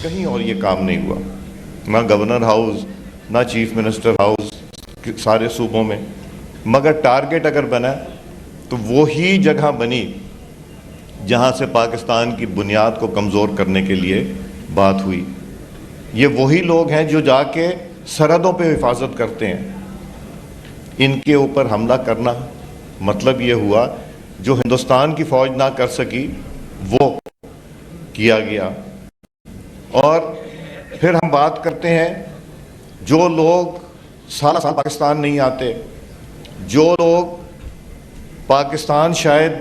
کہیں اور یہ کام نہیں ہوا، نہ گورنر ہاؤس، نہ چیف منسٹر ہاؤس، سارے صوبوں میں، مگر ٹارگٹ اگر بنا تو وہی جگہ بنی جہاں سے پاکستان کی بنیاد کو کمزور کرنے کے لیے بات ہوئی۔ یہ وہی لوگ ہیں جو جا کے سرحدوں پہ حفاظت کرتے ہیں، ان کے اوپر حملہ کرنا مطلب یہ ہوا جو ہندوستان کی فوج نہ کر سکی وہ کیا گیا۔ اور پھر ہم بات کرتے ہیں جو لوگ سالہ سال پاکستان نہیں آتے، جو لوگ پاکستان شاید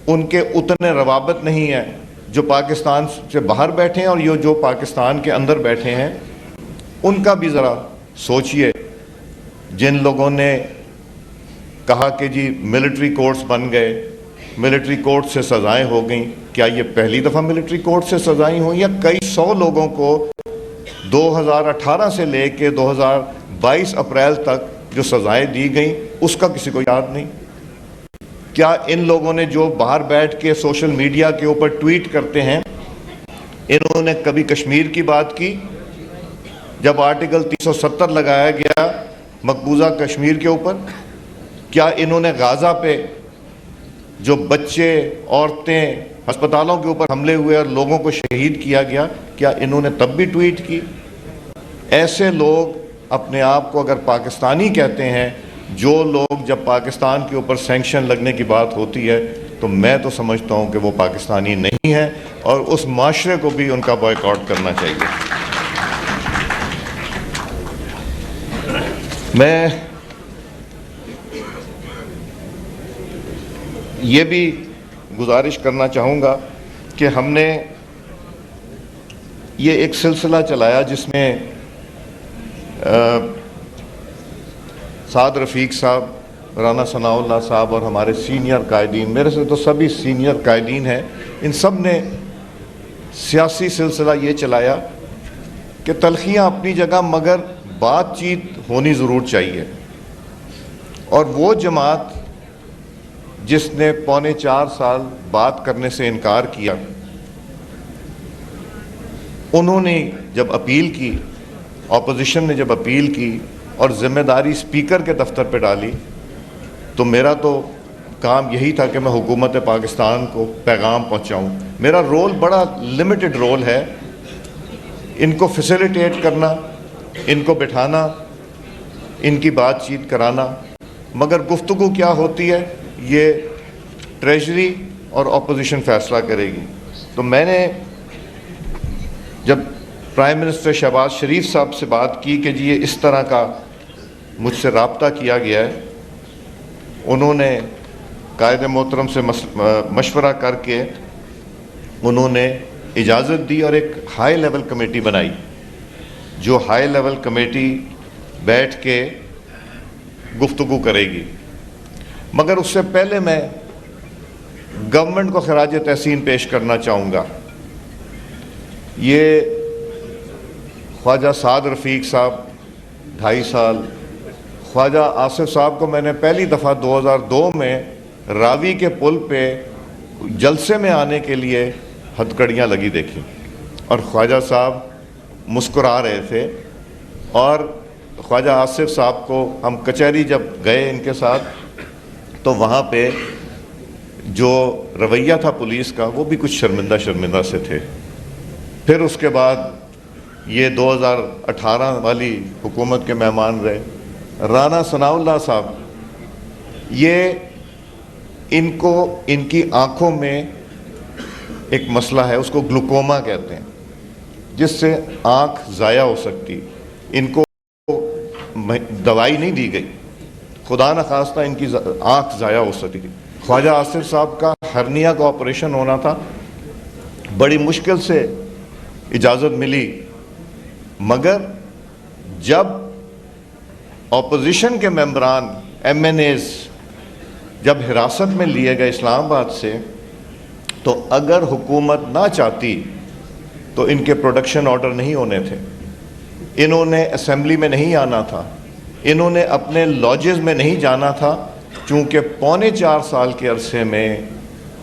ان کے اتنے روابط نہیں ہیں، جو پاکستان سے باہر بیٹھے ہیں اور یہ جو پاکستان کے اندر بیٹھے ہیں، ان کا بھی ذرا سوچئے۔ جن لوگوں نے کہا کہ جی ملٹری کورٹس بن گئے، ملٹری کورٹ سے سزائیں ہو گئیں، کیا یہ پہلی دفعہ ملٹری کورٹ سے سزائیں ہوئیں یا کئی سو لوگوں کو 2018 سے لے کے 2022 اپریل تک جو سزائیں دی گئیں اس کا کسی کو یاد نہیں؟ کیا ان لوگوں نے جو باہر بیٹھ کے سوشل میڈیا کے اوپر ٹویٹ کرتے ہیں، انہوں نے کبھی کشمیر کی بات کی؟ جب آرٹیکل 370 لگایا گیا مقبوضہ کشمیر کے اوپر، کیا انہوں نے غازہ پہ جو بچے، عورتیں، ہسپتالوں کے اوپر حملے ہوئے اور لوگوں کو شہید کیا گیا، کیا انہوں نے تب بھی ٹویٹ کی؟ ایسے لوگ اپنے آپ کو اگر پاکستانی کہتے ہیں، جو لوگ جب پاکستان کے اوپر سینکشن لگنے کی بات ہوتی ہے تو میں تو سمجھتا ہوں کہ وہ پاکستانی نہیں ہیں اور اس معاشرے کو بھی ان کا بائیکاٹ کرنا چاہیے۔ میں یہ بھی گزارش کرنا چاہوں گا کہ ہم نے یہ ایک سلسلہ چلایا جس میں سعد رفیق صاحب، رانا ثناء اللہ صاحب اور ہمارے سینئر قائدین، میرے سے تو سبھی سینئر قائدین ہیں، ان سب نے سیاسی سلسلہ یہ چلایا کہ تلخیاں اپنی جگہ مگر بات چیت ہونی ضرور چاہیے۔ اور وہ جماعت جس نے 3.25 سال بات کرنے سے انکار کیا، انہوں نے جب اپیل کی، اپوزیشن نے جب اپیل کی اور ذمہ داری اسپیکر کے دفتر پہ ڈالی، تو میرا تو کام یہی تھا کہ میں حکومت پاکستان کو پیغام پہنچاؤں۔ میرا رول بڑا لمیٹڈ رول ہے، ان کو فیسیلیٹیٹ کرنا، ان کو بٹھانا، ان کی بات چیت کرانا، مگر گفتگو کیا ہوتی ہے یہ ٹریجری اور اپوزیشن فیصلہ کرے گی۔ تو میں نے جب پرائم منسٹر شہباز شریف صاحب سے بات کی کہ جی یہ اس طرح کا مجھ سے رابطہ کیا گیا ہے، انہوں نے قائد محترم سے مشورہ کر کے انہوں نے اجازت دی اور ایک ہائی لیول کمیٹی بنائی، جو ہائی لیول کمیٹی بیٹھ کے گفتگو کرے گی۔ مگر اس سے پہلے میں گورنمنٹ کو خراج تحسین پیش کرنا چاہوں گا۔ یہ خواجہ سعد رفیق صاحب 2.5 سال، خواجہ آصف صاحب کو میں نے پہلی دفعہ 2002 میں راوی کے پل پہ جلسے میں آنے کے لیے ہتھکڑیاں لگی دیکھی، اور خواجہ صاحب مسکرا رہے تھے، اور خواجہ آصف صاحب کو ہم کچہری جب گئے ان کے ساتھ تو وہاں پہ جو رویہ تھا پولیس کا وہ بھی کچھ شرمندہ سے تھے۔ پھر اس کے بعد یہ 2018 والی حکومت کے مہمان رہے رانا ثناء اللہ صاحب، یہ ان کو ان کی آنکھوں میں ایک مسئلہ ہے، اس کو گلوکوما کہتے ہیں، جس سے آنکھ ضائع ہو سکتی، ان کو دوائی نہیں دی گئی، خدا نخواستہ ان کی آنکھ ضائع ہو سکتی تھی۔ خواجہ آصف صاحب کا ہرنیا کا آپریشن ہونا تھا، بڑی مشکل سے اجازت ملی، مگر جب اپوزیشن کے ممبران MNAs جب حراست میں لیے گئے اسلام آباد سے، تو اگر حکومت نہ چاہتی تو ان کے پروڈکشن آرڈر نہیں ہونے تھے، انہوں نے اسمبلی میں نہیں آنا تھا، انہوں نے اپنے لاجز میں نہیں جانا تھا، چونکہ 3.25 سال کے عرصے میں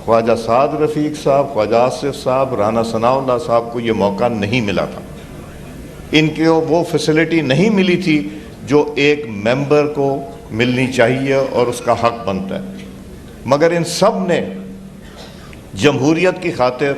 خواجہ سعد رفیق صاحب، خواجہ آصف صاحب، رانا ثناء اللہ صاحب کو یہ موقع نہیں ملا تھا. ان کو وہ فیسلٹی نہیں ملی تھی جو ایک ممبر کو ملنی چاہیے اور اس کا حق بنتا ہے. مگر ان سب نے جمہوریت کی خاطر